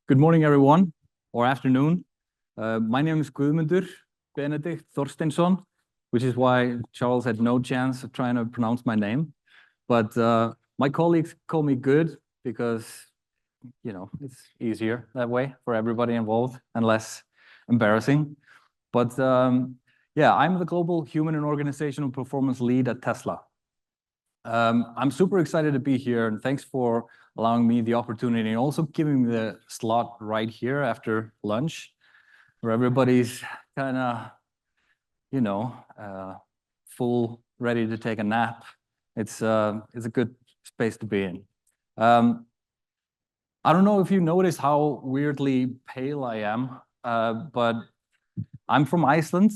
Good morning, everyone, or afternoon. My name is Guðmundur Benedikt Þorsteinsson, which is why Charles had no chance of trying to pronounce my name. But my colleagues call me Good because, you know, it's easier that way for everybody involved and less embarrassing. But yeah, I'm the Global Human and Organizational Performance Lead at Tesla. I'm super excited to be here, and thanks for allowing me the opportunity and also giving me the slot right here after lunch, where everybody's kind of, you know, full, ready to take a nap. It's a good space to be in. I don't know if you noticed how weirdly pale I am, but I'm from Iceland,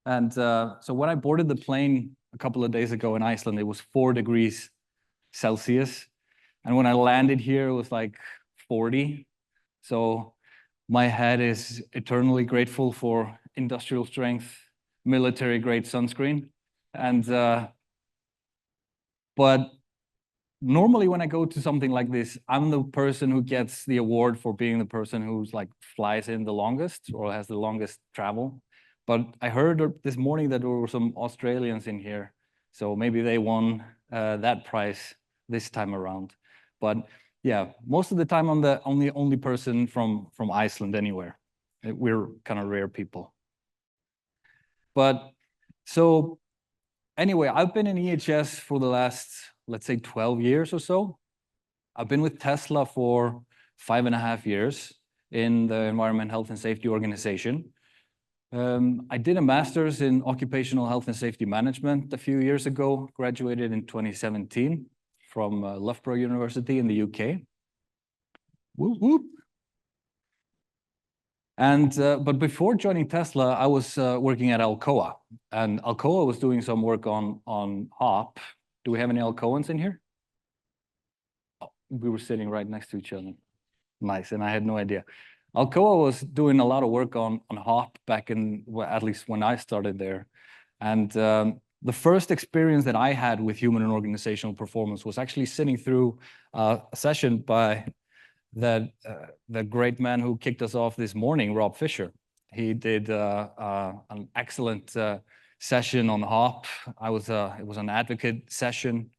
and so when I boarded the plane a couple of days ago in Iceland, it was 4 degrees Celsius. And when I landed here, it was like 40. So my head is eternally grateful for industrial strength, military grade sunscreen. And but normally when I go to something like this, I'm the person who gets the award for being the person who's like flies in the longest or has the longest travel. But I heard this morning that there were some Australians in here, so maybe they won that prize this time around. But yeah, most of the time I'm the only person from Iceland anywhere. We're kind of rare people. But so anyway, I've been in EHS for the last, let's say, 12 years or so. I've been with Tesla for 5.5 years in the Environment, Health, and Safety organization. I did a master's in occupational health and safety management a few years ago, graduated in 2017 from Loughborough University in the UK. Whoop, whoop. And but before joining Tesla, I was working at Alcoa, and Alcoa was doing some work on HOP. Do we have any Alcoans in here? Oh, we were sitting right next to each other. Nice, and I had no idea. Alcoa was doing a lot of work on HOP back in, well, at least when I started there. And the first experience that I had with human and organizational performance was actually sitting through a session by the great man who kicked us off this morning, Rob Fisher. He did an excellent session on HOP. It was an advocate session.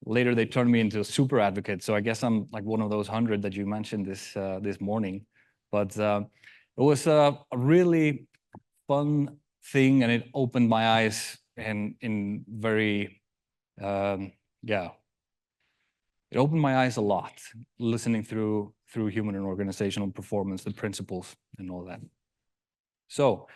Later, they turned me into a super advocate. So I guess I'm like one of those 100 that you mentioned this morning. But it was a really fun thing, and it opened my eyes in very, yeah. It opened my eyes a lot, listening through human and organizational performance, the principles and all that. So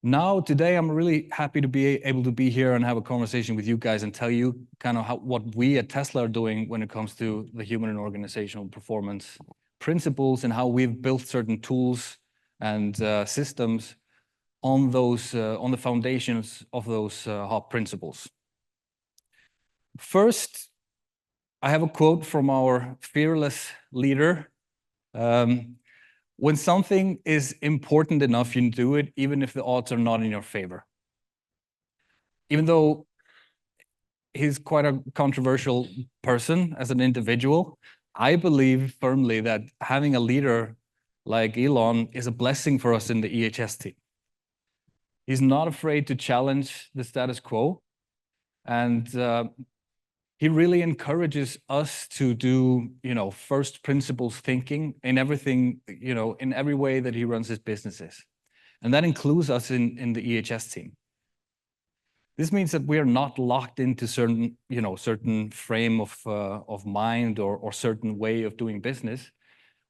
now today, I'm really happy to be able to be here and have a conversation with you guys and tell you kind of what we at Tesla are doing when it comes to the human and organizational performance principles and how we've built certain tools and systems on those on the foundations of those HOP principles. First, I have a quote from our fearless leader. When something is important enough, you do it, even if the odds are not in your favor. Even though he's quite a controversial person as an individual, I believe firmly that having a leader like Elon is a blessing for us in the EHS team. He's not afraid to challenge the status quo, and he really encourages us to do, you know, first principles thinking in everything, you know, in every way that he runs his businesses. And that includes us in the EHS team. This means that we are not locked into certain, you know, certain frame of mind or certain way of doing business.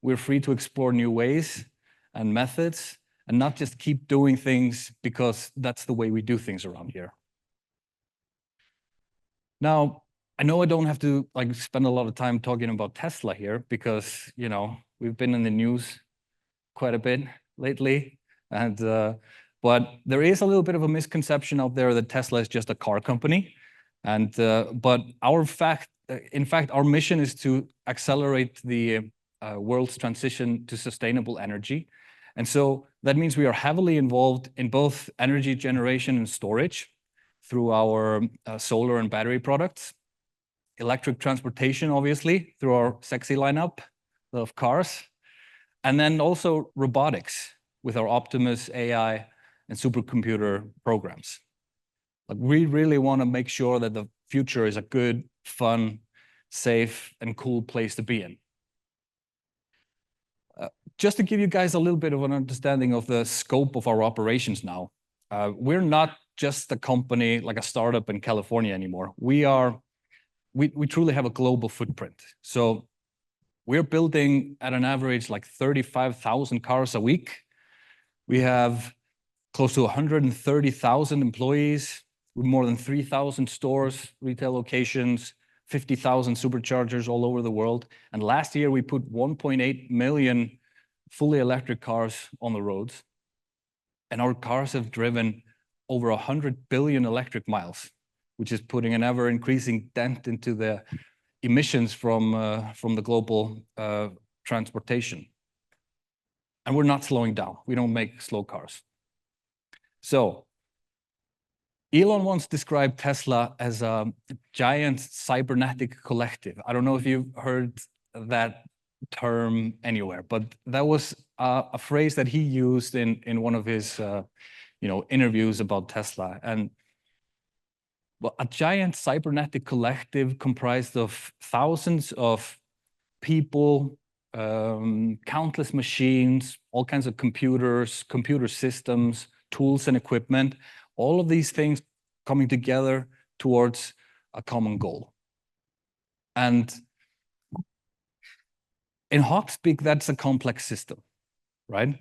We're free to explore new ways and methods and not just keep doing things because that's the way we do things around here. Now, I know I don't have to like spend a lot of time talking about Tesla here because, you know, we've been in the news quite a bit lately, and but there is a little bit of a misconception out there that Tesla is just a car company, and but in fact, our mission is to accelerate the world's transition to sustainable energy, and so that means we are heavily involved in both energy generation and storage through our solar and battery products. Electric transportation, obviously, through our sexy lineup of cars, And then also robotics with our Optimus AI and supercomputer programs. Like we really want to make sure that the future is a good, fun, safe, and cool place to be in. Just to give you guys a little bit of an understanding of the scope of our operations now, we're not just a company like a startup in California anymore. We truly have a global footprint. So we're building at an average like 35,000 cars a week. We have close to 130,000 employees, with more than 3,000 stores, retail locations, 50,000 superchargers all over the world. And last year we put 1.8 million fully electric cars on the roads. And our cars have driven over 100 billion electric miles, which is putting an ever increasing dent into the emissions from the global transportation. And we're not slowing down. We don't make slow cars. So Elon once described Tesla as a giant cybernetic collective. I don't know if you've heard that term anywhere, but that was a phrase that he used in one of his interviews about Tesla. And well, a giant cybernetic collective comprised of thousands of people, countless machines, all kinds of computers, computer systems, tools and equipment, all of these things coming together towards a common goal. And in hawk speak, that's a complex system, right?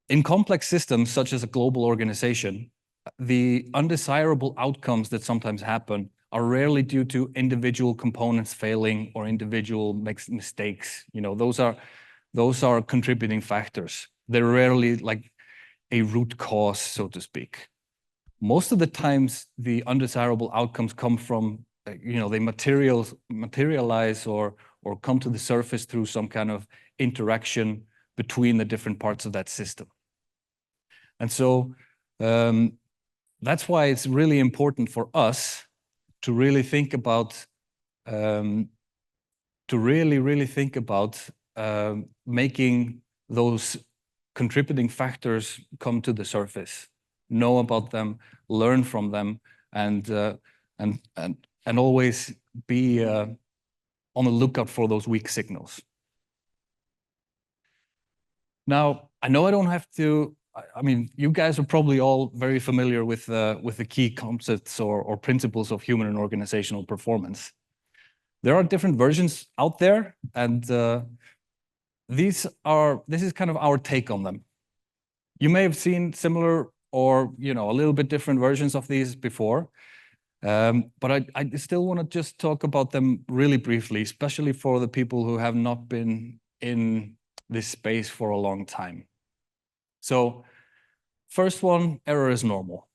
In complex systems, such as a global organization, the undesirable outcomes that sometimes happen are rarely due to individual components failing or individual mistakes. You know, those are contributing factors. They're rarely like a root cause, so to speak. Most of the times, the undesirable outcomes come from, they materialize or come to the surface through some kind of interaction between the different parts of that system. And so that's why it's really important for us to really think about, making those contributing factors come to the surface, know about them, learn from them, and always be on the lookout for those weak signals. Now, I know I don't have to. I mean, you guys are probably all very familiar with the key concepts or principles of human and organizational performance. There are different versions out there, and this is kind of our take on them. You may have seen similar or a little bit different versions of these before, but I still want to just talk about them really briefly, especially for the people who have not been in this space for a long time. So first one, error is normal.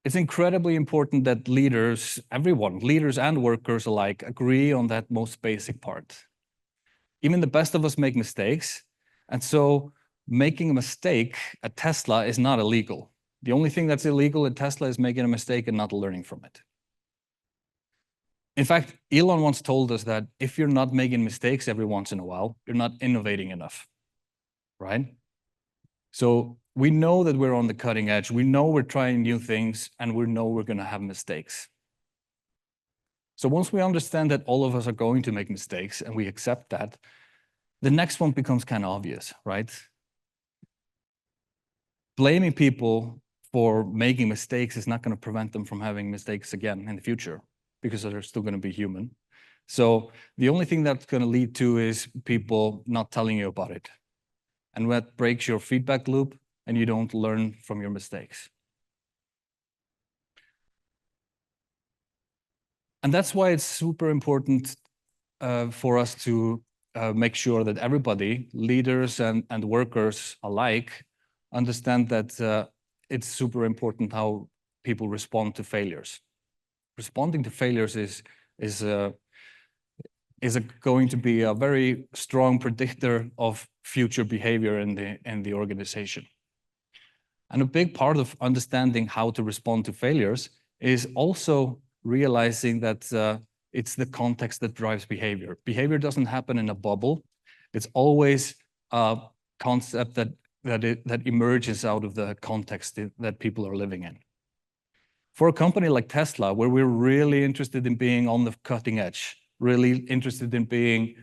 It's incredibly important that leaders, everyone, leaders and workers alike, agree on that most basic part. Even the best of us make mistakes. And so making a mistake at Tesla is not illegal. The only thing that's illegal at Tesla is making a mistake and not learning from it. In fact, Elon once told us that if you're not making mistakes every once in a while, you're not innovating enough, right? So we know that we're on the cutting edge. We know we're trying new things, and we know we're going to have mistakes. So once we understand that all of us are going to make mistakes and we accept that, the next one becomes kind of obvious, right? Blaming people for making mistakes is not going to prevent them from having mistakes again in the future, because they're still going to be human. So the only thing that's going to lead to is people not telling you about it. And that breaks your feedback loop, and you don't learn from your mistakes. And that's why it's super important for us to make sure that everybody, leaders and workers alike, understand that it's super important how people respond to failures. Responding to failures is going to be a very strong predictor of future behavior in the organization. And a big part of understanding how to respond to failures is also realizing that it's the context that drives behavior. Behavior doesn't happen in a bubble. It's always a concept that emerges out of the context that people are living in. For a company like Tesla, where we're really interested in being on the cutting edge, really interested in being,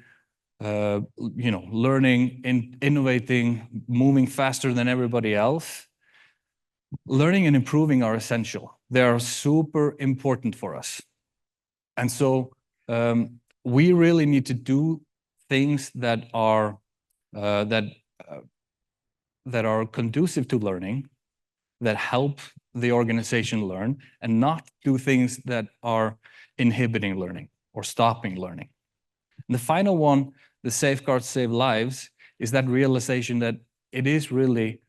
learning, innovating, moving faster than everybody else, learning and improving are essential. They are super important for us. And so we really need to do things that are conducive to learning, that help the organization learn, and not do things that are inhibiting learning or stopping learning. And the final one, the safeguards save lives, is that realization that it is really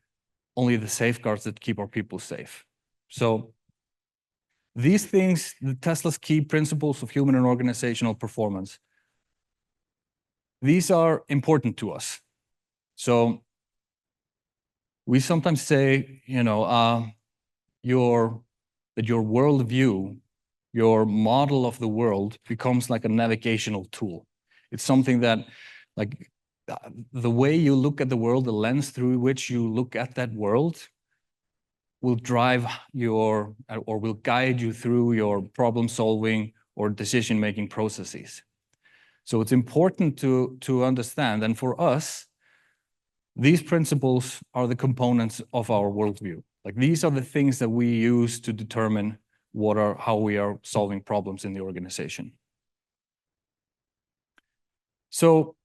only the safeguards that keep our people safe. So these things, the Tesla's key principles of human and organizational performance, these are important to us. So we sometimes say, that your worldview, your model of the world becomes like a navigational tool. It's something that, like, the way you look at the world, the lens through which you look at that world will drive or will guide you through your problem solving or decision-making processes. So it's important to understand, and for us, these principles are the components of our worldview. Like, these are the things that we use to determine how we are solving problems in the organization. So,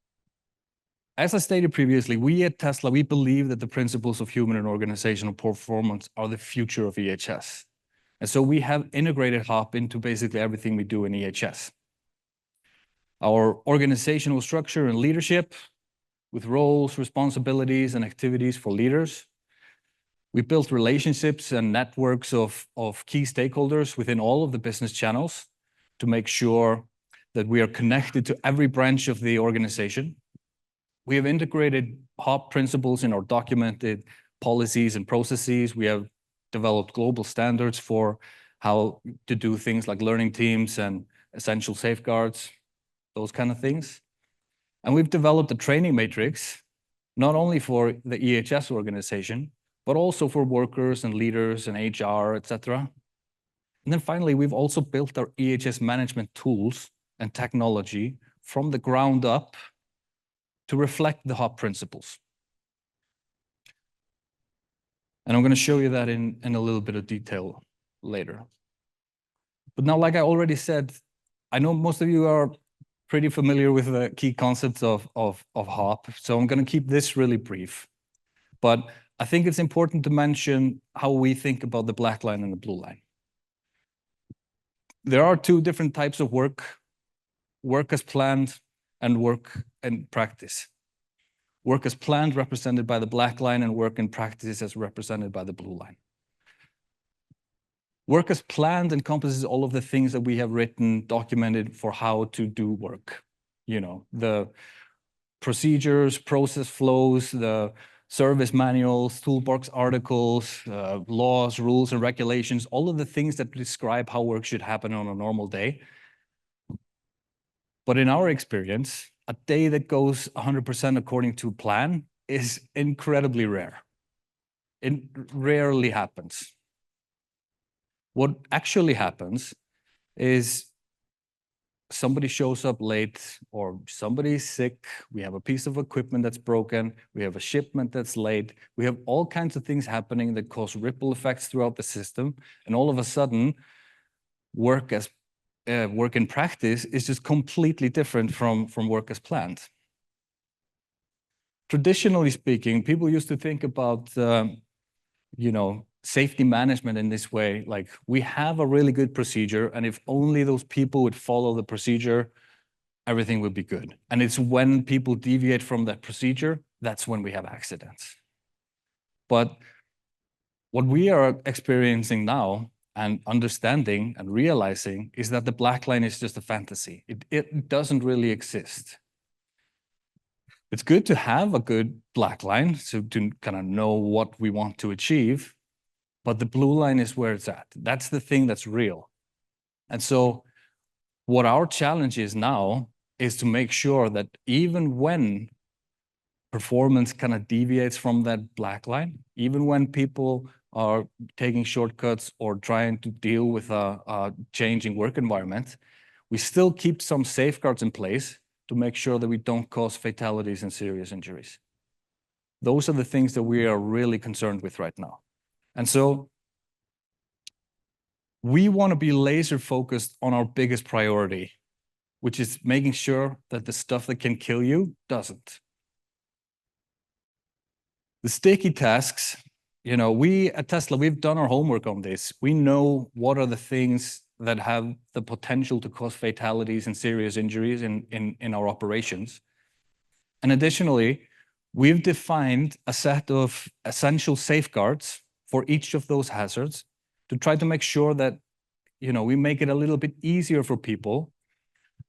as I stated previously, we at Tesla, we believe that the principles of human and organizational performance are the future of EHS. And so we have integrated HOP into basically everything we do in EHS. Our organizational structure and leadership, with roles, responsibilities, and activities for leaders. We built relationships and networks of key stakeholders within all of the business channels to make sure that we are connected to every branch of the organization. We have integrated HOP principles in our documented policies and processes. We have developed global standards for how to do things like learning teams and essential safeguards, those kind of things. And we've developed a training matrix, not only for the EHS organization, but also for workers and leaders and HR, et cetera. And then finally, we've also built our EHS management tools and technology from the ground up to reflect the HOP principles. And I'm going to show you that in a little bit of detail later. But now, like I already said, I know most of you are pretty familiar with the key concepts of HOP, so I'm going to keep this really brief. But I think it's important to mention how we think about the black line and the blue line. There are two different types of work as planned and work in practice. Work as planned represented by the black line, and work in practice as represented by the blue line. Work as planned encompasses all of the things that we have written, documented for how to do work. The procedures, process flows, the service manuals, toolbox articles, laws, rules, and regulations, all of the things that describe how work should happen on a normal day. But in our experience, a day that goes 100% according to plan is incredibly rare. It rarely happens. What actually happens is somebody shows up late, or somebody's sick, we have a piece of equipment that's broken, we have a shipment that's late, we have all kinds of things happening that cause ripple effects throughout the system, and all of a sudden, work in practice is just completely different from work as planned. Traditionally speaking, people used to think about safety management in this way, like, we have a really good procedure, and if only those people would follow the procedure, everything would be good. And it's when people deviate from that procedure, that's when we have accidents. But what we are experiencing now and understanding and realizing is that the black line is just a fantasy. It doesn't really exist. It's good to have a good black line, so to kind of know what we want to achieve, but the blue line is where it's at. That's the thing that's real. And so What our challenge is now is to make sure that even when performance kind of deviates from that black line, even when people are taking shortcuts or trying to deal with a changing work environment, we still keep some safeguards in place to make sure that we don't cause fatalities and serious injuries. Those are the things that we are really concerned with right now. And so we want to be laser focused on our biggest priority, which is making sure that the stuff that can kill you doesn't. The sticky tasks, you know, we at Tesla, we've done our homework on this. We know what are the things that have the potential to cause fatalities and serious injuries in our operations. And additionally, we've defined a set of essential safeguards for each of those hazards to try to make sure that, you know, we make it a little bit easier for people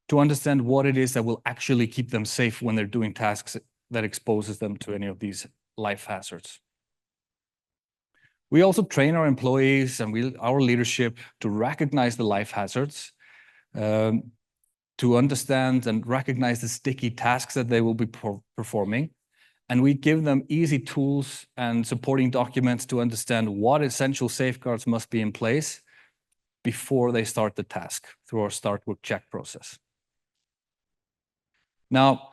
to understand what it is that will actually keep them safe when they're doing tasks that exposes them to any of these life hazards. We also train our employees and our leadership to recognize the life hazards, to understand and recognize the sticky tasks that they will be performing. And we give them easy tools and supporting documents to understand what essential safeguards must be in place before they start the task through our start work check process. Now,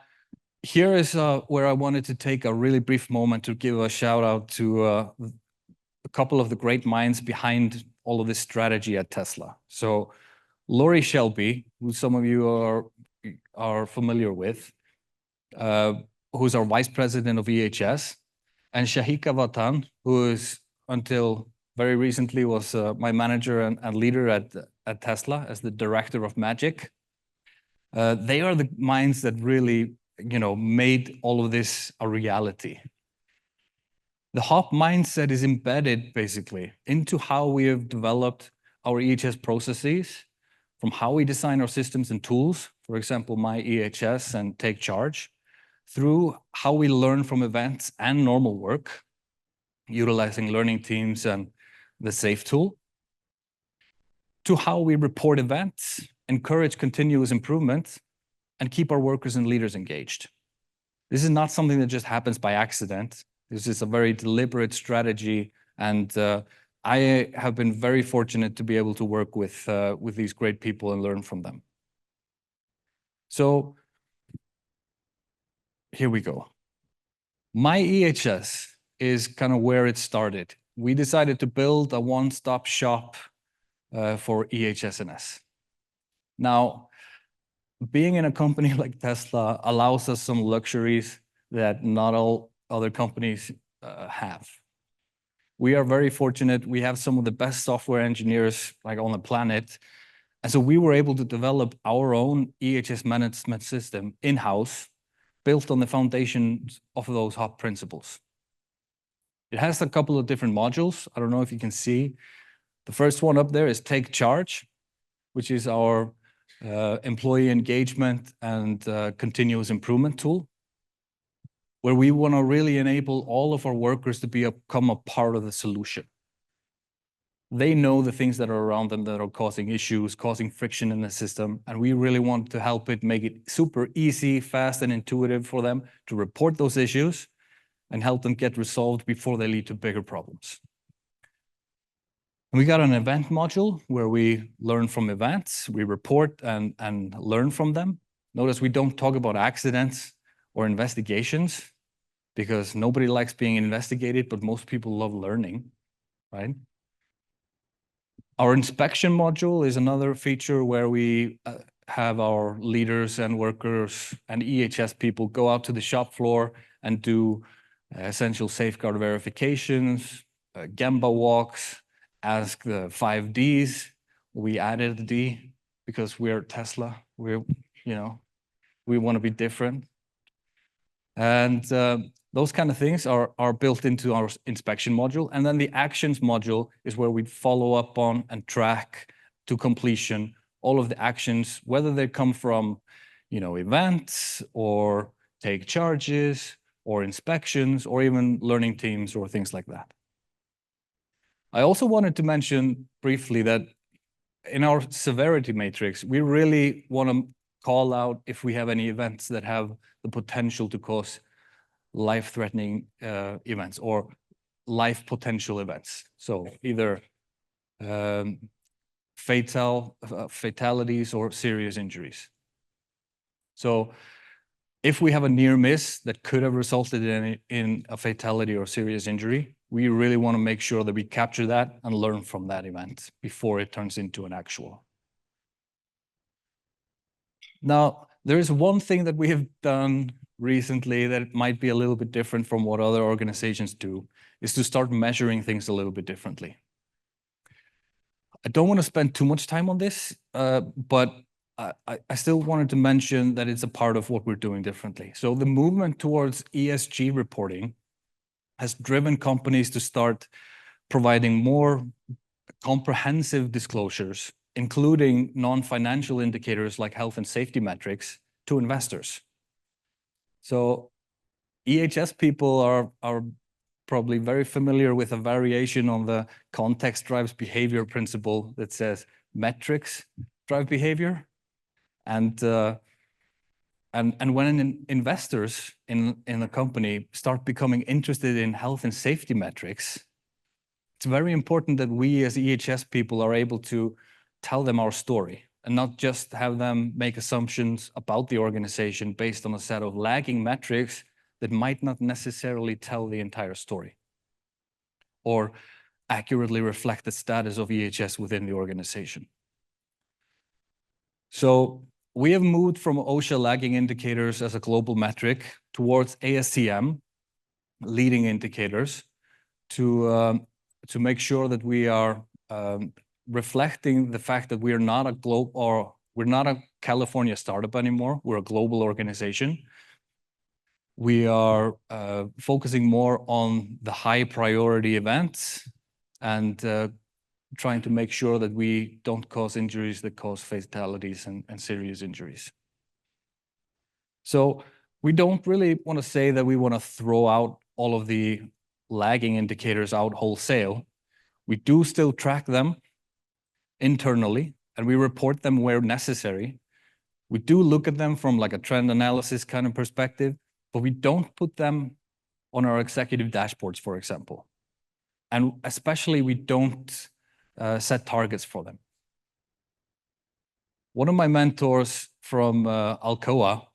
here is where I wanted to take a really brief moment to give a shout out to a couple of the great minds behind all of this strategy at Tesla. So Lori Shelby, who some of you are familiar with, who's our vice president of EHS, and Shahika Vatan, who is until very recently was my manager and leader at Tesla as the director of Magic. They are the minds that really, you know, made all of this a reality. The HOP mindset is embedded basically into how we have developed our EHS processes, from how we design our systems and tools, for example, MyEHS and Take Charge, through how we learn from events and normal work, utilizing learning teams and the SAFE tool, to how we report events, encourage continuous improvement, and keep our workers and leaders engaged. This is not something that just happens by accident. This is a very deliberate strategy, and I have been very fortunate to be able to work with these great people and learn from them. So here we go. MyEHS is kind of where it started. We decided to build a one-stop shop for EHS&S. Now, being in a company like Tesla allows us some luxuries that not all other companies have. We are very fortunate. We have some of the best software engineers like on the planet. And so we were able to develop our own EHS management system in-house, built on the foundations of those HOP principles. It has a couple of different modules. I don't know if you can see. The first one up there is Take Charge, which is our employee engagement and continuous improvement tool, where we want to really enable all of our workers to become a part of the solution. They know the things that are around them that are causing issues, causing friction in the system, and we really want to help it, make it super easy, fast, and intuitive for them to report those issues and help them get resolved before they lead to bigger problems. And we got an event module where we learn from events, we report and learn from them. Notice we don't talk about accidents or investigations because nobody likes being investigated, but most people love learning, right? Our inspection module is another feature where we have our leaders and workers and EHS people go out to the shop floor and do essential safeguard verifications, Gemba walks, ask the 5 Ds. We added the D because we're Tesla. We want to be different. And those kind of things are built into our inspection module. And then the actions module is where we follow up on and track to completion all of the actions, whether they come from, events or take charges or inspections or even learning teams or things like that. I also wanted to mention briefly that in our severity matrix, we really want to call out if we have any events that have the potential to cause life-threatening events or life potential events. So either fatalities or serious injuries. So if we have a near miss that could have resulted in a fatality or serious injury, we really want to make sure that we capture that and learn from that event before it turns into an actual. Now, there is one thing that we have done recently that might be a little bit different from what other organizations do, is to start measuring things a little bit differently. I don't want to spend too much time on this, but I still wanted to mention that it's a part of what we're doing differently. So the movement towards ESG reporting has driven companies to start providing more comprehensive disclosures, including non-financial indicators like health and safety metrics, to investors. So EHS people are probably very familiar with a variation on the context drives behavior principle that says metrics drive behavior. And when investors in a company start becoming interested in health and safety metrics, it's very important that we as EHS people are able to tell them our story and not just have them make assumptions about the organization based on a set of lagging metrics that might not necessarily tell the entire story or accurately reflect the status of EHS within the organization. So we have moved from OSHA lagging indicators as a global metric towards ASTM leading indicators to make sure that we are reflecting the fact that we are not we're not a California startup anymore. We're a global organization. We are focusing more on the high priority events and trying to make sure that we don't cause injuries that cause fatalities and serious injuries. So we don't really want to say that we want to throw out all of the lagging indicators out wholesale. We do still track them internally and we report them where necessary. We do look at them from like a trend analysis kind of perspective, but we don't put them on our executive dashboards, for example. And especially we don't set targets for them. One of my mentors from Alcoa,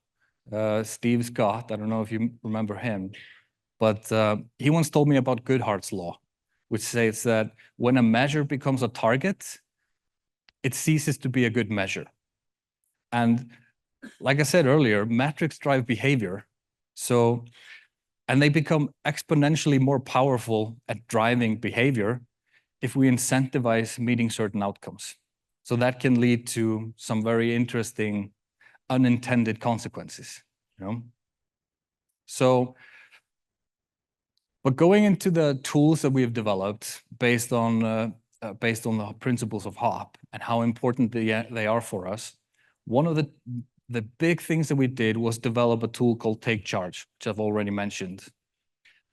Steve Scott, I don't know if you remember him, but he once told me about Goodhart's law, which says that when a measure becomes a target, it ceases to be a good measure. And like I said earlier, metrics drive behavior. So, and they become exponentially more powerful at driving behavior if we incentivize meeting certain outcomes. So that can lead to some very interesting unintended consequences, you know? So, but going into the tools that we have developed based on the principles of HOP and how important they are for us, one of the big things that we did was develop a tool called Take Charge, which I've already mentioned.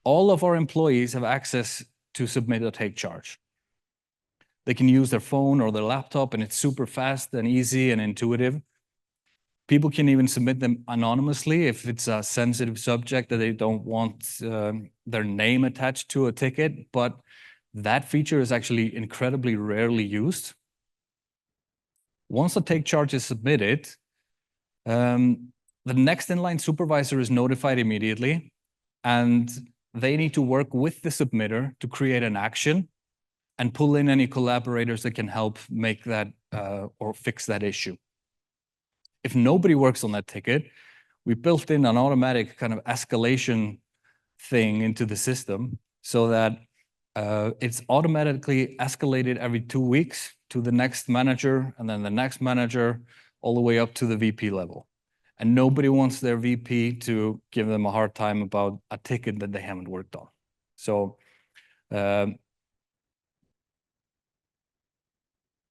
All of our employees have access to submit a Take Charge. They can use their phone or their laptop, and it's super fast and easy and intuitive. People can even submit them anonymously if it's a sensitive subject that they don't want their name attached to a ticket, but that feature is actually incredibly rarely used. Once the Take Charge is submitted, the next in-line supervisor is notified immediately, and they need to work with the submitter to create an action and pull in any collaborators that can help make that or fix that issue. If nobody works on that ticket, we built in an automatic kind of escalation thing into the system so that it's automatically escalated every 2 weeks to the next manager and then the next manager all the way up to the VP level. And nobody wants their VP to give them a hard time about a ticket that they haven't worked on. So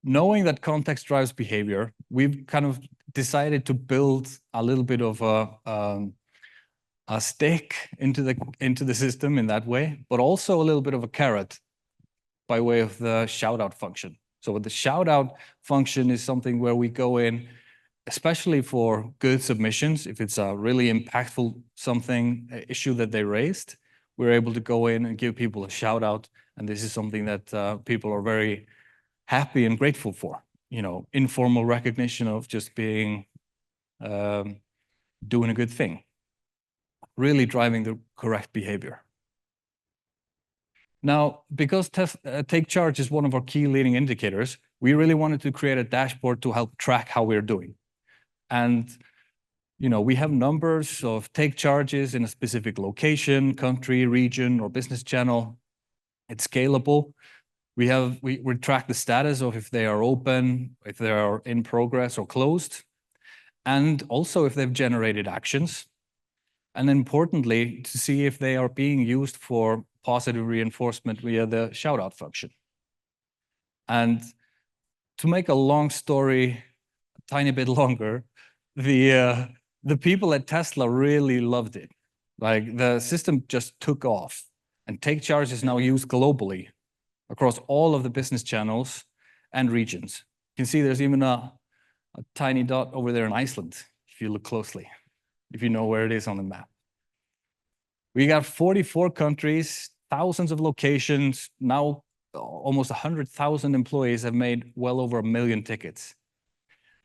knowing that context drives behavior, we've kind of decided to build a little bit of a stick into the system in that way, but also a little bit of a carrot by way of the shout out function. So the shout out function is something where we go in, especially for good submissions. If it's a really impactful issue that they raised, we're able to go in and give people a shout out. And this is something that people are very happy and grateful for. You know, informal recognition of just being, doing a good thing, really driving the correct behavior. Now, because Take Charge is one of our key leading indicators, we really wanted to create a dashboard to help track how we're doing. And, you know, we have numbers of take charges in a specific location, country, region, or business channel. It's scalable. We track the status of if they are open, if they are in progress or closed, and also if they've generated actions. And importantly, to see if they are being used for positive reinforcement via the shout out function. And to make a long story a tiny bit longer, the people at Tesla really loved it. Like, the system just took off, and Take Charge is now used globally across all of the business channels and regions. You can see there's even a tiny dot over there in Iceland, if you look closely, if you know where it is on the map. We got 44 countries, thousands of locations. Now almost 100,000 employees have made well over 1 million tickets.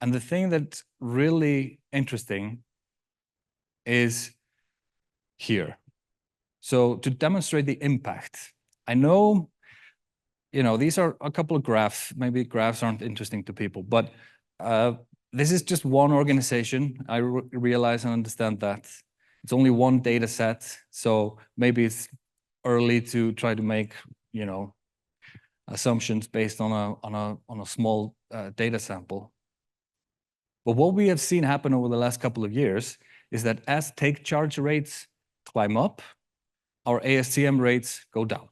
And the thing that's really interesting is here. So to demonstrate the impact, I know, you know, these are a couple of graphs. Maybe graphs aren't interesting to people, but this is just one organization. I realize and understand that. It's only one data set, so maybe it's early to try to make, you know, assumptions based on a small data sample. But what we have seen happen over the last couple of years is that as take charge rates climb up, our ASTM rates go down.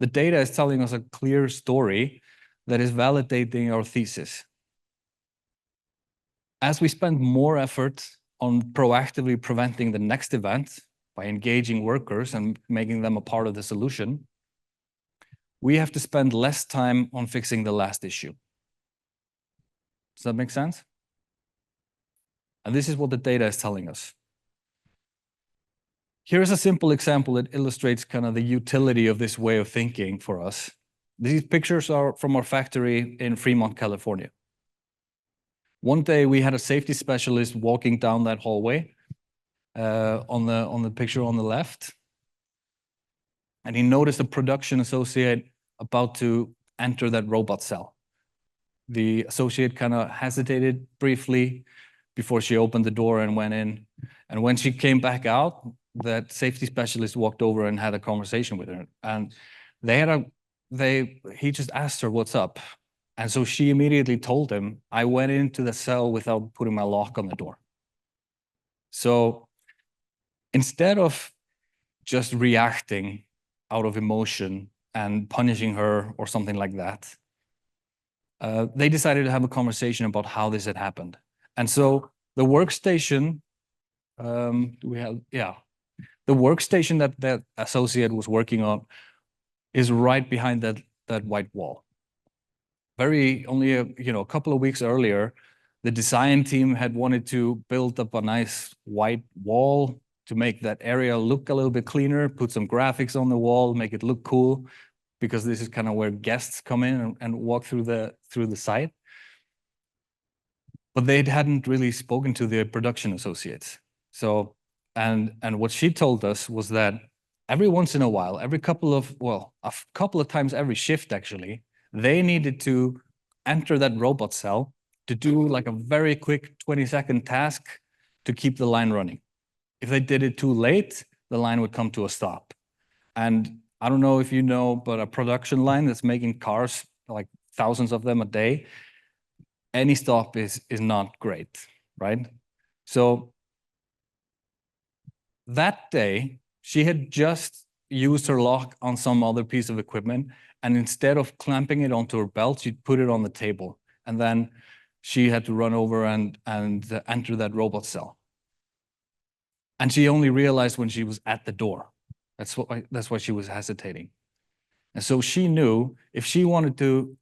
The data is telling us a clear story that is validating our thesis. As we spend more effort on proactively preventing the next event by engaging workers and making them a part of the solution, we have to spend less time on fixing the last issue. Does that make sense? And this is what the data is telling us. Here's a simple example that illustrates kind of the utility of this way of thinking for us. These pictures are from our factory in Fremont, California. One day we had a safety specialist walking down that hallway on the picture on the left, and he noticed a production associate about to enter that robot cell. The associate kind of hesitated briefly before she opened the door and went in. And when she came back out, that safety specialist walked over and had a conversation with her. And he just asked her, "What's up?" And so she immediately told him, "I went into the cell without putting my lock on the door." So instead of just reacting out of emotion and punishing her or something like that, they decided to have a conversation about how this had happened. And so the workstation, the workstation that associate was working on is right behind that white wall. Only a couple of weeks earlier, the design team had wanted to build up a nice white wall to make that area look a little bit cleaner, put some graphics on the wall, make it look cool, because this is kind of where guests come in and walk through the site. But they hadn't really spoken to the production associates. So, and what she told us was that every once in a while, a couple of times every shift actually, they needed to enter that robot cell to do like a very quick 20-second task to keep the line running. If they did it too late, the line would come to a stop. And I don't know if you know, but a production line that's making cars, like thousands of them a day, any stop is not great, right? So that day, she had just used her lock on some other piece of equipment, and instead of clamping it onto her belt, she'd put it on the table. And then she had to run over and enter that robot cell. And she only realized when she was at the door. That's why she was hesitating. And so she knew if she wanted to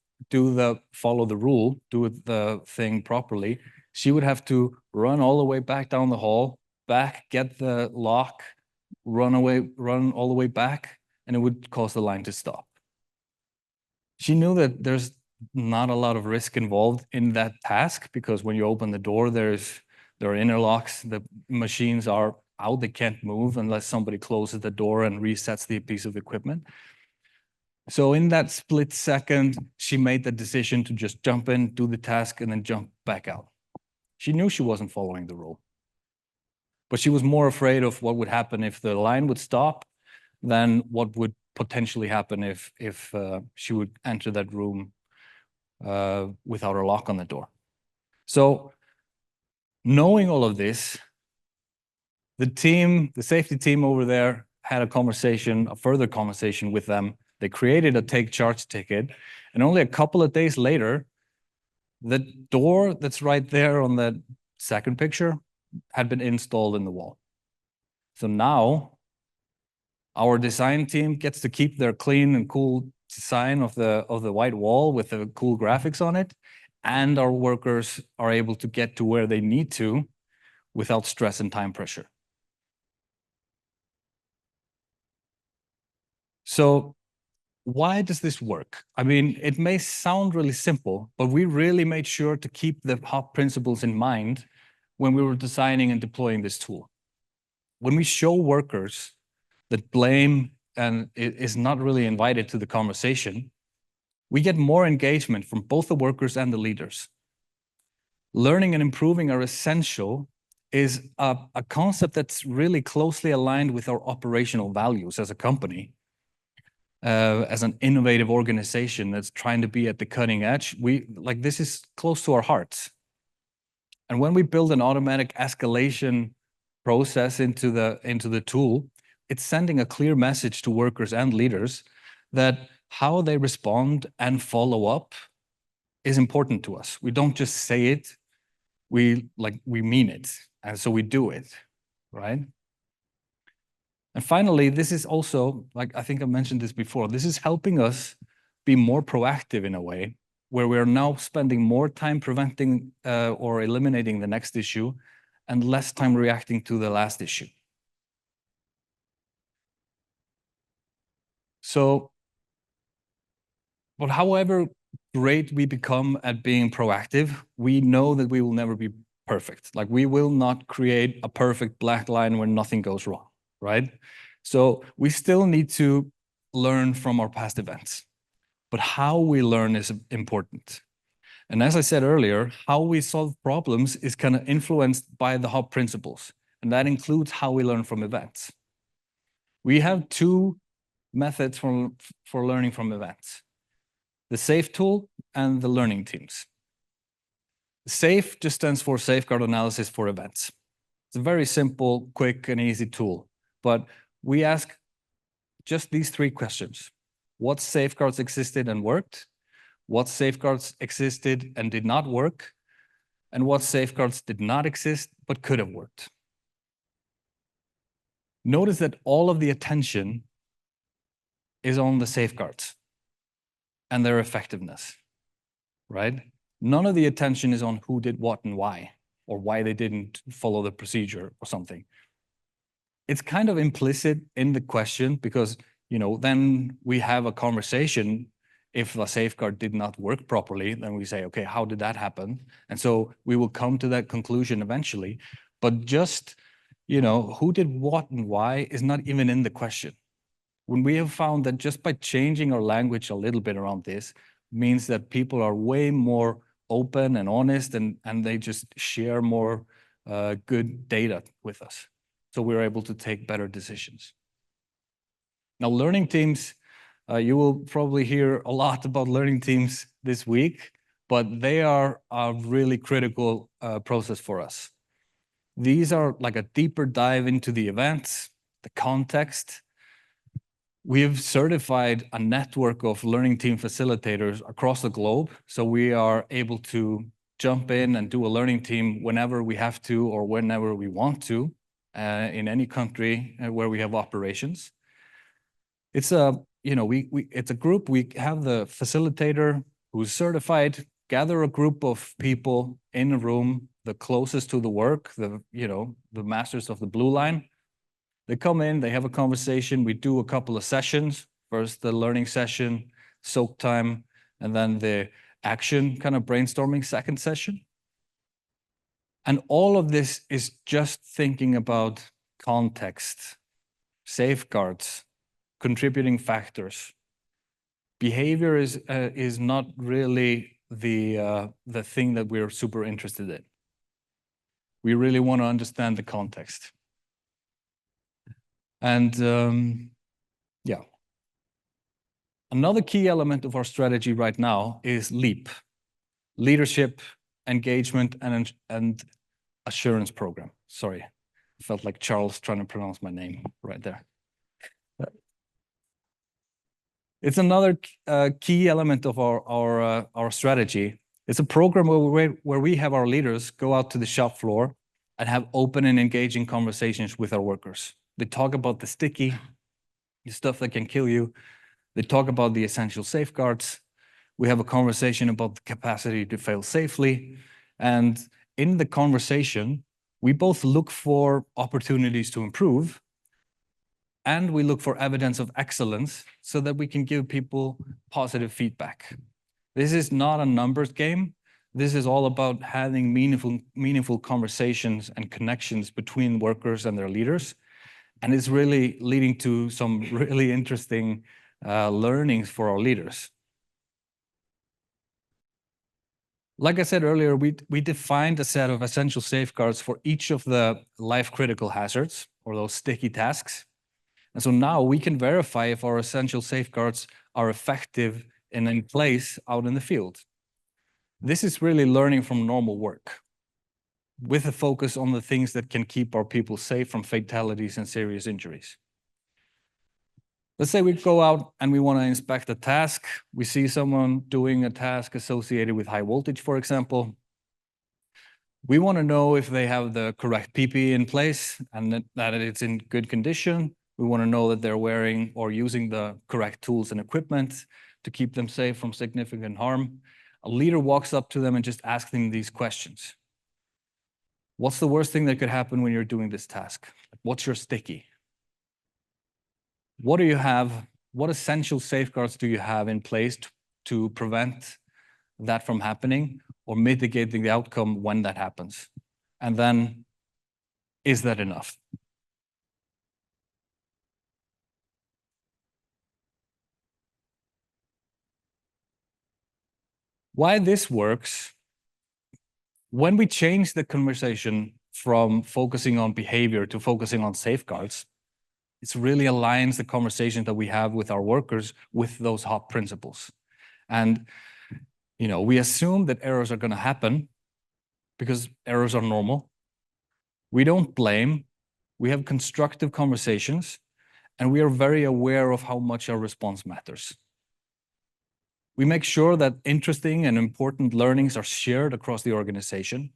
follow the rule, do the thing properly, she would have to run all the way back down the hall, get the lock, run all the way back, and it would cause the line to stop. She knew that there's not a lot of risk involved in that task, because when you open the door, there are interlocks, the machines are out, they can't move unless somebody closes the door and resets the piece of equipment. So in that split second, she made the decision to just jump in, do the task, and then jump back out. She knew she wasn't following the rule, but she was more afraid of what would happen if the line would stop than what would potentially happen if she would enter that room without a lock on the door. So knowing all of this, the safety team over there had a further conversation with them. They created a take charge ticket, and only a couple of days later, the door that's right there on the second picture had been installed in the wall. So now our design team gets to keep their clean and cool design of the white wall with the cool graphics on it, and our workers are able to get to where they need to without stress and time pressure. So why does this work? I mean, it may sound really simple, but we really made sure to keep the HOP principles in mind when we were designing and deploying this tool. When we show workers that blame and is not really invited to the conversation, we get more engagement from both the workers and the leaders. Learning and improving are essential is a concept that's really closely aligned with our operational values as a company. As an innovative organization that's trying to be at the cutting edge, this is close to our hearts. And when we build an automatic escalation process into the tool, it's sending a clear message to workers and leaders that how they respond and follow up is important to us. We don't just say it, we mean it, and so we do it, right? And finally, this is also, like I think I mentioned this before, this is helping us be more proactive in a way where we are now spending more time preventing or eliminating the next issue and less time reacting to the last issue. So, but however great we become at being proactive, we know that we will never be perfect. Like, we will not create a perfect black line where nothing goes wrong, right? So we still need to learn from our past events, but how we learn is important. And as I said earlier, how we solve problems is kind of influenced by the HOP principles, and that includes how we learn from events. We have two methods for learning from events: the SAFE tool and the learning teams. SAFE just stands for Safeguard Analysis for Events. It's a very simple, quick, and easy tool, but we ask just these three questions. What safeguards existed and worked? What safeguards existed and did not work? And what safeguards did not exist but could have worked? Notice that all of the attention is on the safeguards and their effectiveness, right? None of the attention is on who did what and why, or why they didn't follow the procedure or something. It's kind of implicit in the question because, then we have a conversation. If the safeguard did not work properly, then we say, okay, how did that happen? And so we will come to that conclusion eventually. But just, who did what and why is not even in the question. When we have found that just by changing our language a little bit around this means that people are way more open and honest, and they just share more good data with us. So we're able to take better decisions. Now, learning teams, you will probably hear a lot about learning teams this week, but they are a really critical process for us. These are like a deeper dive into the events, the context. We have certified a network of learning team facilitators across the globe, so we are able to jump in and do a learning team whenever we have to or whenever we want to in any country where we have operations. It's a it's a group. We have the facilitator who's certified, gather a group of people in a room, the closest to the work, the masters of the blue line. They come in, they have a conversation. We do a couple of sessions. First, the learning session, soak time, and then the action kind of brainstorming second session. And all of this is just thinking about context, safeguards, contributing factors. Behavior is not really the thing that we're super interested in. We really want to understand the context. And yeah. Another key element of our strategy right now is LEAP, Leadership, Engagement, and Assurance Program. Sorry, I felt like Charles trying to pronounce my name right there. It's another key element of our strategy. It's a program where we have our leaders go out to the shop floor and have open and engaging conversations with our workers. They talk about the sticky, the stuff that can kill you. They talk about the essential safeguards. We have a conversation about the capacity to fail safely. And in the conversation, we both look for opportunities to improve, and we look for evidence of excellence so that we can give people positive feedback. This is not a numbers game. This is all about having meaningful conversations and connections between workers and their leaders. And it's really leading to some really interesting learnings for our leaders. Like I said earlier, we defined a set of essential safeguards for each of the life-critical hazards, or those sticky tasks. And so now we can verify if our essential safeguards are effective and in place out in the field. This is really learning from normal work, with a focus on the things that can keep our people safe from fatalities and serious injuries. Let's say we go out and we want to inspect a task. We see someone doing a task associated with high voltage, for example. We want to know if they have the correct PPE in place and that it's in good condition. We want to know that they're wearing or using the correct tools and equipment to keep them safe from significant harm. A leader walks up to them and just asks them these questions. What's the worst thing that could happen when you're doing this task? What's your sticky? What do you have? What essential safeguards do you have in place to prevent that from happening or mitigating the outcome when that happens? And then, is that enough? Why this works, when we change the conversation from focusing on behavior to focusing on safeguards, it really aligns the conversation that we have with our workers with those HOP principles. And we assume that errors are going to happen because errors are normal. We don't blame. We have constructive conversations, and we are very aware of how much our response matters. We make sure that interesting and important learnings are shared across the organization.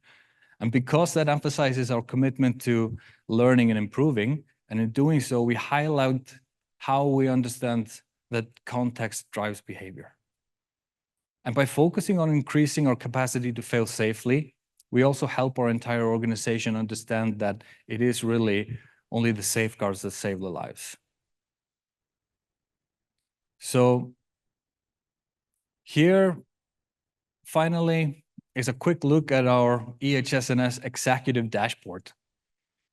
And because that emphasizes our commitment to learning and improving, and in doing so, we highlight how we understand that context drives behavior. And by focusing on increasing our capacity to fail safely, we also help our entire organization understand that it is really only the safeguards that save the lives. So here, finally, is a quick look at our EHSS executive dashboard,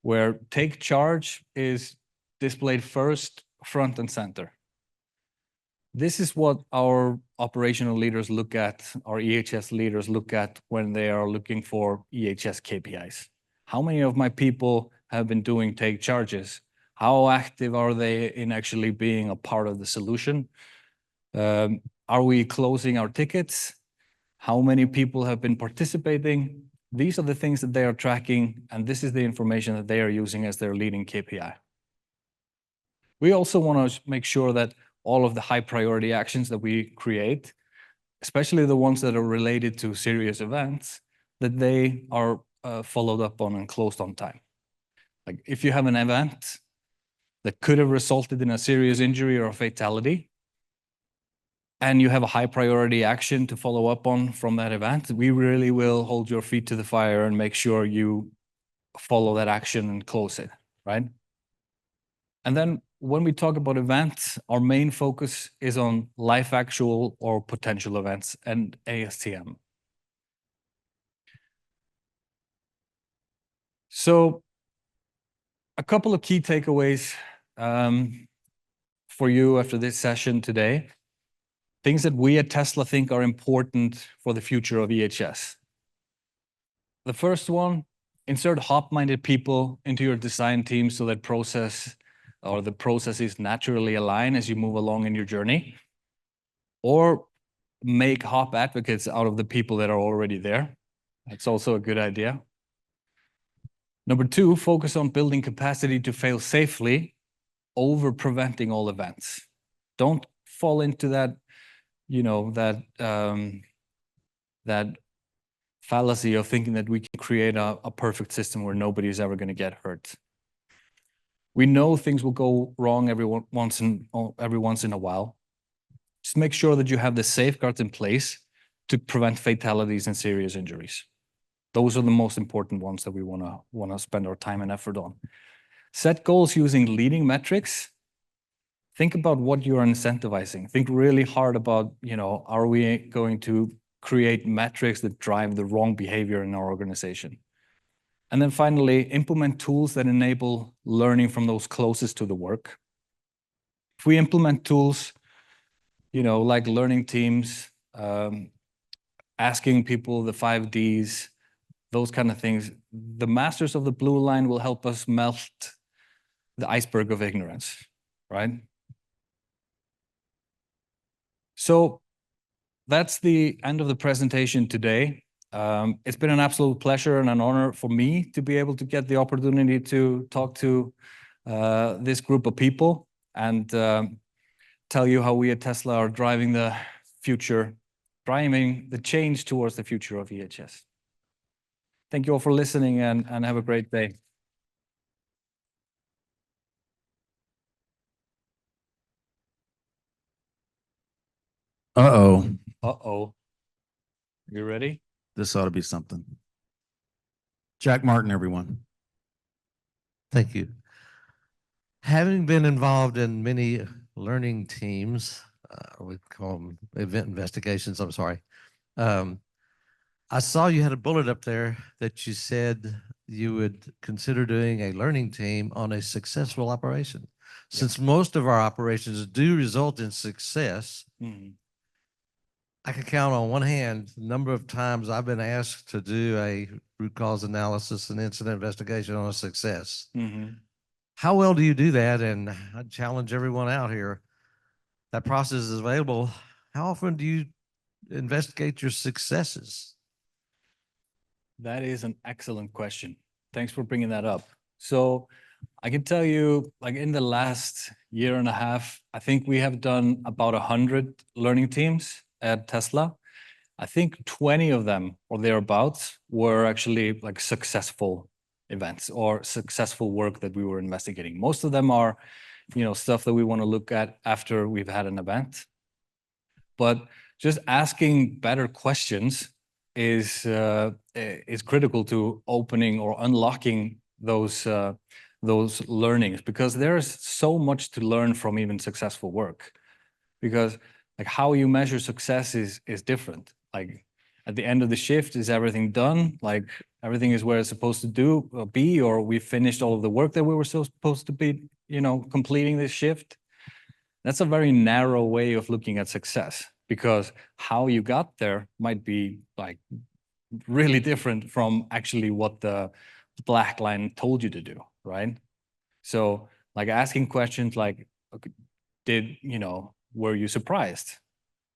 where take charge is displayed first, front and center. This is what our operational leaders look at, our EHS leaders look at when they are looking for EHS KPIs. How many of my people have been doing take charges? How active are they in actually being a part of the solution? Are we closing our tickets? How many people have been participating? These are the things that they are tracking, and this is the information that they are using as their leading KPI. We also want to make sure that all of the high priority actions that we create, especially the ones that are related to serious events, that they are followed up on and closed on time. Like if you have an event that could have resulted in a serious injury or a fatality, and you have a high priority action to follow up on from that event, we really will hold your feet to the fire and make sure you follow that action and close it, right? And then when we talk about events, our main focus is on live actual or potential events and ASTM. So a couple of key takeaways for you after this session today. Things that we at Tesla think are important for the future of EHS. The first one, insert hop-minded people into your design team so that the processes naturally align as you move along in your journey. Or make hop advocates out of the people that are already there. That's also a good idea. Number two, focus on building capacity to fail safely over preventing all events. Don't fall into that, that fallacy of thinking that we can create a perfect system where nobody is ever going to get hurt. We know things will go wrong every once in a while. Just make sure that you have the safeguards in place to prevent fatalities and serious injuries. Those are the most important ones that we want to spend our time and effort on. Set goals using leading metrics. Think about what you're incentivizing. Think really hard about, are we going to create metrics that drive the wrong behavior in our organization? And then finally, implement tools that enable learning from those closest to the work. If we implement tools, like learning teams, asking people the 5 Ds, those kind of things, the masters of the blue line will help us melt the iceberg of ignorance, right? So that's the end of the presentation today. It's been an absolute pleasure and an honor for me to be able to get the opportunity to talk to this group of people and tell you how we at Tesla are driving the change towards the future of EHS. Thank you all for listening and have a great day. Uh-oh. Uh-oh. You ready? This ought to be something. Jack Martin, everyone. Thank you. Having been involved in many learning teams, we call them event investigations, I'm sorry. I saw you had a bullet up there that you said you would consider doing a learning team on a successful operation. Since most of our operations do result in success, I can count on one hand the number of times I've been asked to do a root cause analysis and incident investigation on a success. How well do you do that? And I challenge everyone out here. That process is available. How often do you investigate your successes? That is an excellent question. Thanks for bringing that up. So I can tell you, like in the last year and a half, I think we have done about 100 learning teams at Tesla. I think 20 of them or thereabouts were actually like successful events or successful work that we were investigating. Most of them are, stuff that we want to look at after we've had an event. But just asking better questions is critical to opening or unlocking those learnings, because there's so much to learn from even successful work. Because like how you measure success is different. Like at the end of the shift, is everything done? Like everything is where it's supposed to be, or we finished all of the work that we were supposed to be, completing this shift? That's a very narrow way of looking at success, because how you got there might be like really different from actually what the black line told you to do, right? So like asking questions like, okay, were you surprised?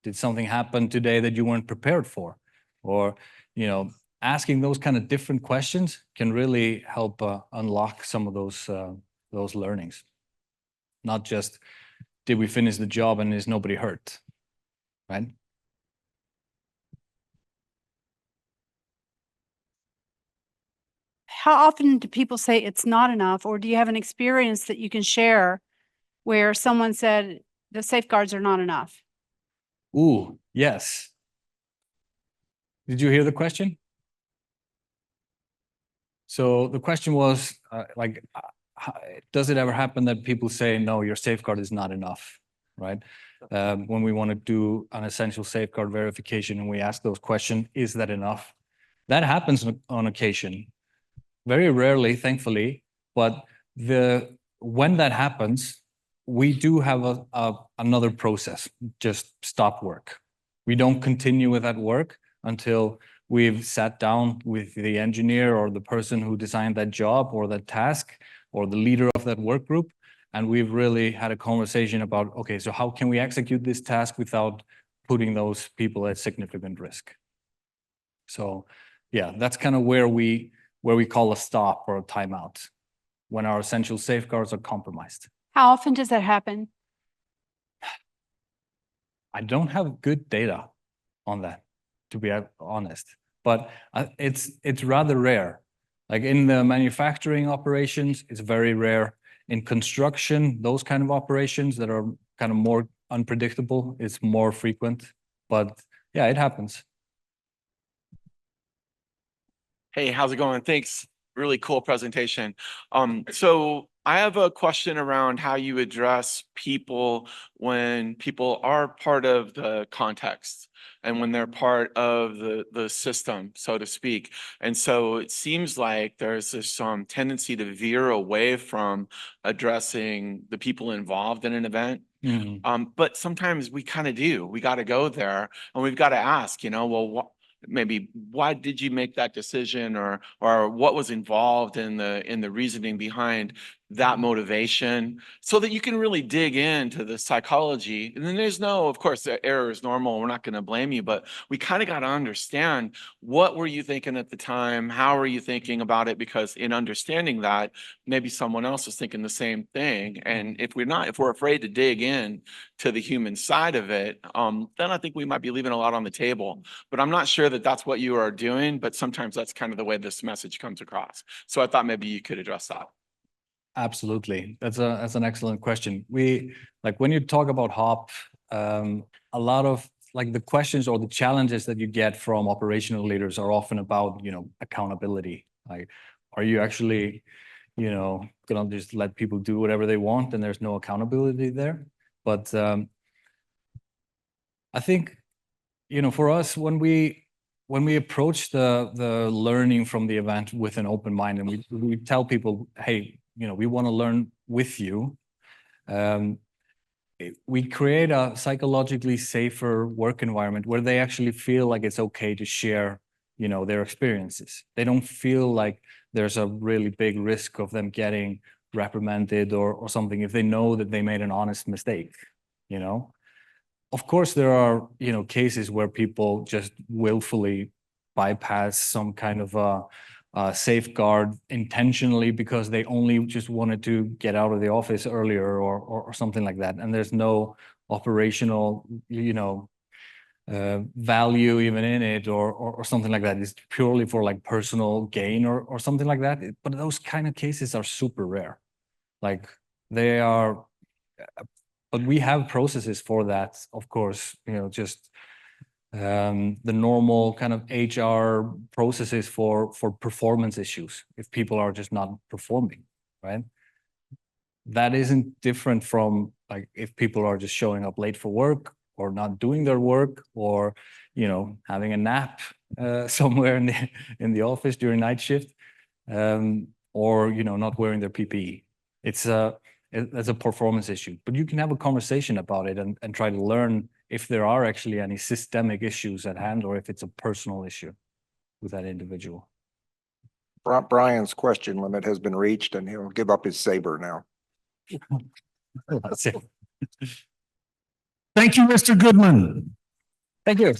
Did something happen today that you weren't prepared for? Or, asking those kind of different questions can really help unlock some of those learnings. Not just, did we finish the job and is nobody hurt, right? How often do people say it's not enough, or do you have an experience that you can share where someone said the safeguards are not enough? Ooh, yes. Did you hear the question? So the question was does it ever happen that people say, no, your safeguard is not enough, right? When we want to do an essential safeguard verification and we ask those questions, is that enough? That happens on occasion, very rarely, thankfully, but when that happens, we do have another process, just stop work. We don't continue with that work until we've sat down with the engineer or the person who designed that job or that task or the leader of that work group. And we've really had a conversation about, okay, so how can we execute this task without putting those people at significant risk? So yeah, that's kind of where we call a stop or a timeout when our essential safeguards are compromised. How often does that happen? I don't have good data on that, to be honest, but it's rather rare. Like in the manufacturing operations, it's very rare. In construction, those kind of operations that are kind of more unpredictable, it's more frequent. But yeah, it happens. Hey, how's it going? Thanks. Really cool presentation. So I have a question around how you address people when people are part of the context and when they're part of the system, so to speak. And so it seems like there's this tendency to veer away from addressing the people involved in an event. But sometimes we kind of do. We got to go there and we've got to ask, well, maybe why did you make that decision, or what was involved in the reasoning behind that motivation, so that you can really dig into the psychology. And then there's of course, the error is normal. We're not going to blame you, but we kind of got to understand, what were you thinking at the time? How are you thinking about it? Because in understanding that, maybe someone else is thinking the same thing. And if we're afraid to dig in to the human side of it, then I think we might be leaving a lot on the table. But I'm not sure that that's what you are doing, but sometimes that's kind of the way this message comes across. So I thought maybe you could address that. Absolutely. That's an excellent question. When you talk about HOP, a lot of the questions or the challenges that you get from operational leaders are often about, accountability. Like, are you actually, gonna just let people do whatever they want and there's no accountability there? But I think, for us, when we approach the learning from the event with an open mind, and we tell people, hey, we want to learn with you, we create a psychologically safer work environment where they actually feel like it's okay to share, their experiences. They don't feel like there's a really big risk of them getting reprimanded or something if they know that they made an honest mistake, Of course, there are, cases where people just willfully bypass some kind of a safeguard intentionally because they only just wanted to get out of the office earlier or something like that. And there's no operational, value even in it or something like that. It's purely for personal gain or something like that. But those kind of cases are super rare. They are, but we have processes for that, of course, just the normal kind of HR processes for performance issues if people are just not performing, right? That isn't different from if people are just showing up late for work or not doing their work or having a nap somewhere in the office during night shift, or not wearing their PPE. It's a performance issue, but you can have a conversation about it and try to learn if there are actually any systemic issues at hand or if it's a personal issue with that individual. Brian's question limit has been reached and he'll give up his saber now. That's it. Thank you, Mr. Goodman. Thank you.